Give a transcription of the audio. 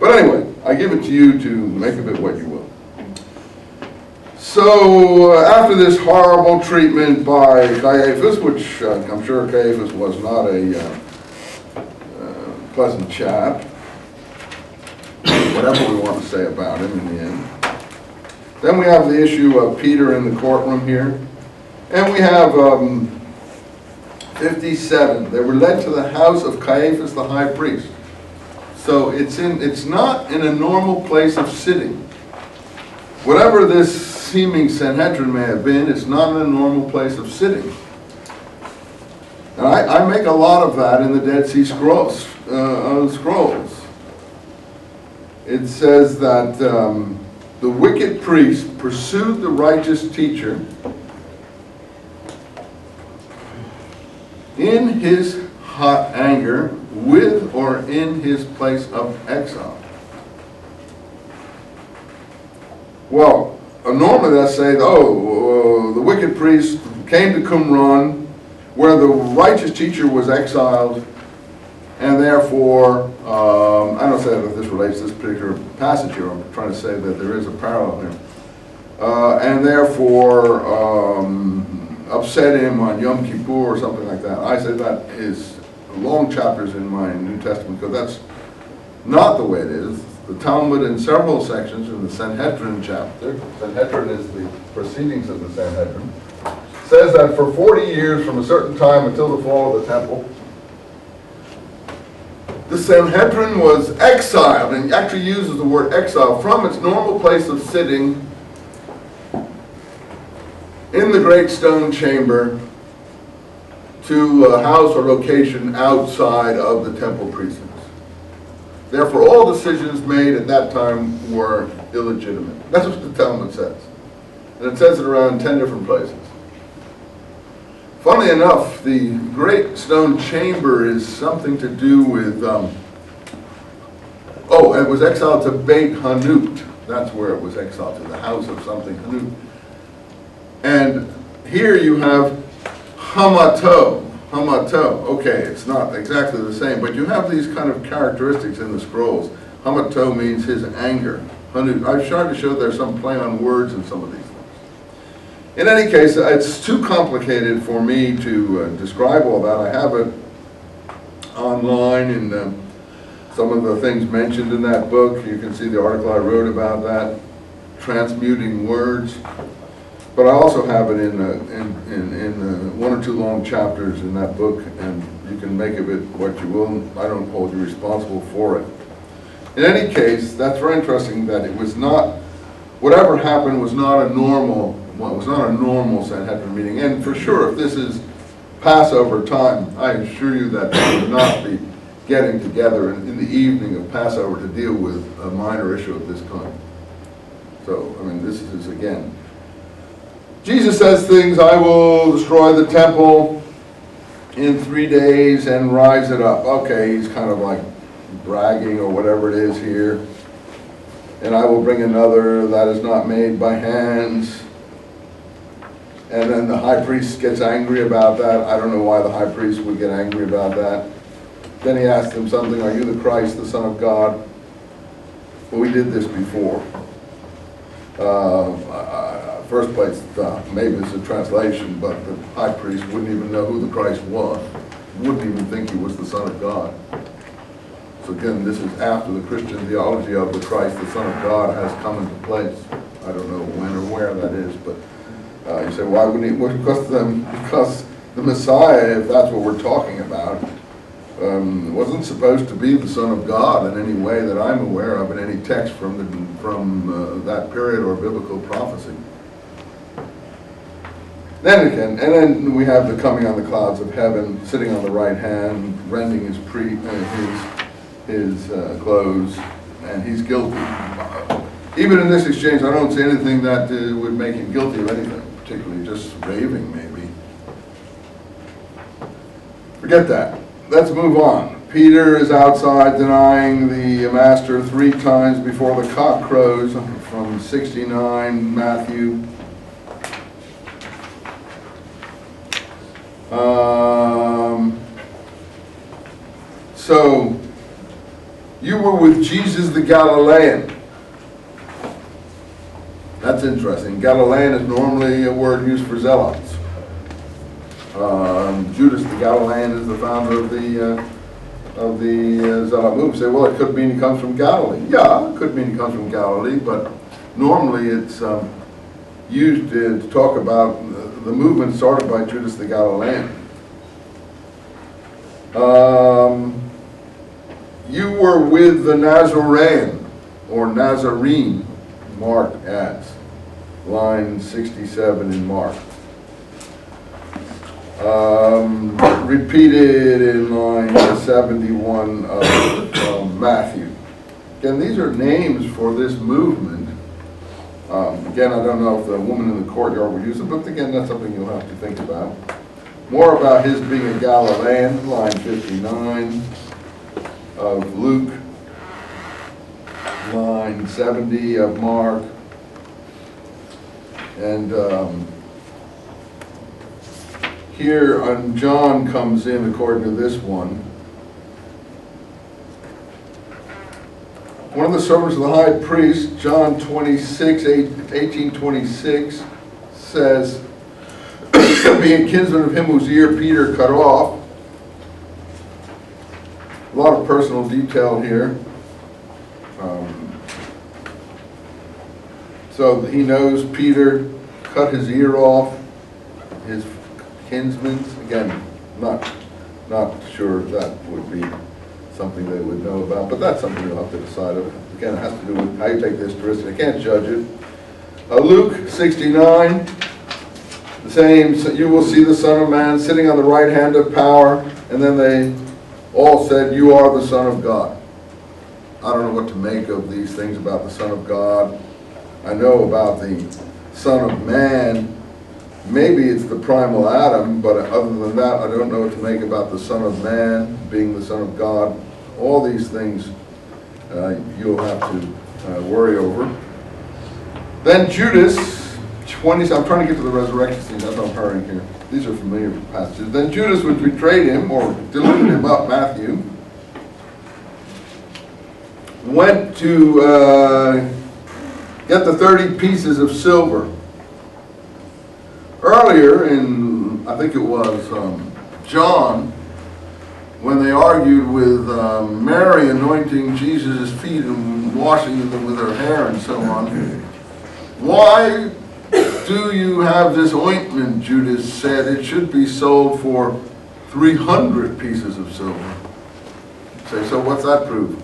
But anyway, I give it to you to make of it what you will. So after this horrible treatment by Caiaphas, which I'm sure Caiaphas was not a pleasant chap, whatever we want to say about him in the end. Then we have the issue of Peter in the courtroom here. And we have 57. They were led to the house of Caiaphas the high priest. So it's not in a normal place of sitting. Whatever this seeming Sanhedrin may have been, it's not in a normal place of sitting. And I make a lot of that in the Dead Sea Scrolls. It says that the wicked priest pursued the righteous teacher in his hot anger, with or in his place of exile. Well, normally let's say, the wicked priest came to Qumran, where the righteous teacher was exiled, and therefore, I don't say that this relates to this particular passage here, I'm trying to say that there is a parallel here, and therefore upset him on Yom Kippur or something like that. I say that is long chapters in my New Testament, because that's not the way it is. The Talmud in several sections in the Sanhedrin chapter, Sanhedrin is the proceedings of the Sanhedrin, says that for 40 years from a certain time until the fall of the temple, the Sanhedrin was exiled, and actually uses the word exile, from its normal place of sitting in the great stone chamber to a house or location outside of the temple precincts. Therefore, all decisions made at that time were illegitimate. That's what the Talmud says. And it says it around 10 different places. Funnily enough, the great stone chamber is something to do with, it was exiled to Beit Hanut. That's where it was exiled to, the house of something, Hanut. And here you have Hamato. Okay, it's not exactly the same, but you have these kind of characteristics in the scrolls. Hamato means his anger. Hanut. I've tried to show there's some play on words in some of these things. In any case, it's too complicated for me to describe all that. I have it online in some of the things mentioned in that book. You can see the article I wrote about that, transmuting words. But I also have it in one or two long chapters in that book, and you can make of it what you will. I don't hold you responsible for it. In any case, that's very interesting that it was not, whatever happened was not a normal Sanhedrin meeting. And for sure, if this is Passover time, I assure you that they would not be getting together in the evening of Passover to deal with a minor issue of this kind. So, I mean, this is, again, Jesus says things, I will destroy the temple in 3 days and rise it up. Okay, he's kind of like bragging or whatever it is here. And I will bring another that is not made by hands. And then the high priest gets angry about that. I don't know why the high priest would get angry about that. Then he asked him something, are you the Christ, the Son of God? Well, we did this before. First place, maybe it's a translation, but the high priest wouldn't even know who the Christ was. Wouldn't even think he was the Son of God. So again, this is after the Christian theology of the Christ, the Son of God, has come into place. I don't know when or where that is, but you say, why wouldn't he? Well, because the Messiah, if that's what we're talking about, wasn't supposed to be the Son of God in any way that I'm aware of in any text from that period or biblical prophecy. Then again, and then we have the coming on the clouds of heaven, sitting on the right hand, rending his clothes, and he's guilty. Even in this exchange, I don't see anything that would make him guilty of anything, particularly just raving, maybe. Forget that. Let's move on. Peter is outside denying the master 3 times before the cock crows, from 69 Matthew. So You were with Jesus the Galilean. That's interesting. Galilean is normally a word used for zealots. Judas the Galilean is the founder of the zealot movement. Say, well, it could mean he comes from Galilee. Yeah, it could mean he comes from Galilee, but normally it's used to talk about the movement started by Judas the Galilean. You were with the Nazarene, or Nazarene, Mark adds. Line 67 in Mark. Repeated in line 71 of Matthew. Again, these are names for this movement. Again, I don't know if the woman in the courtyard would use it, but again, that's something you'll have to think about. More about his being a Galilean, line 59 of Luke, line 70 of Mark, and here John comes in according to this one. One of the servants of the high priest, John 18:26, says, being kinsman of him whose ear Peter cut off. A lot of personal detail here. So he knows Peter cut his ear off, his kinsman. Again, not sure that would be something they would know about, but that's something you'll have to decide. Again, it has to do with how you take the historicity. I can't judge it. Luke 69, the same, so you will see the Son of Man sitting on the right hand of power, and then they all said, you are the Son of God. I don't know what to make of these things about the Son of God. I know about the Son of Man. Maybe it's the primal Adam, but other than that, I don't know what to make about the Son of Man being the Son of God. All these things you'll have to worry over. Then Judas, 20, I'm trying to get to the resurrection scene, that's why I'm hurrying here. These are familiar passages. Then Judas, which betrayed him, or delivered him up, Matthew, went to get the 30 pieces of silver. Earlier in, I think it was John, when they argued with Mary anointing Jesus' feet and washing them with her hair and so on, why do you have this ointment, Judas said, it should be sold for 300 pieces of silver. Say, so what's that prove?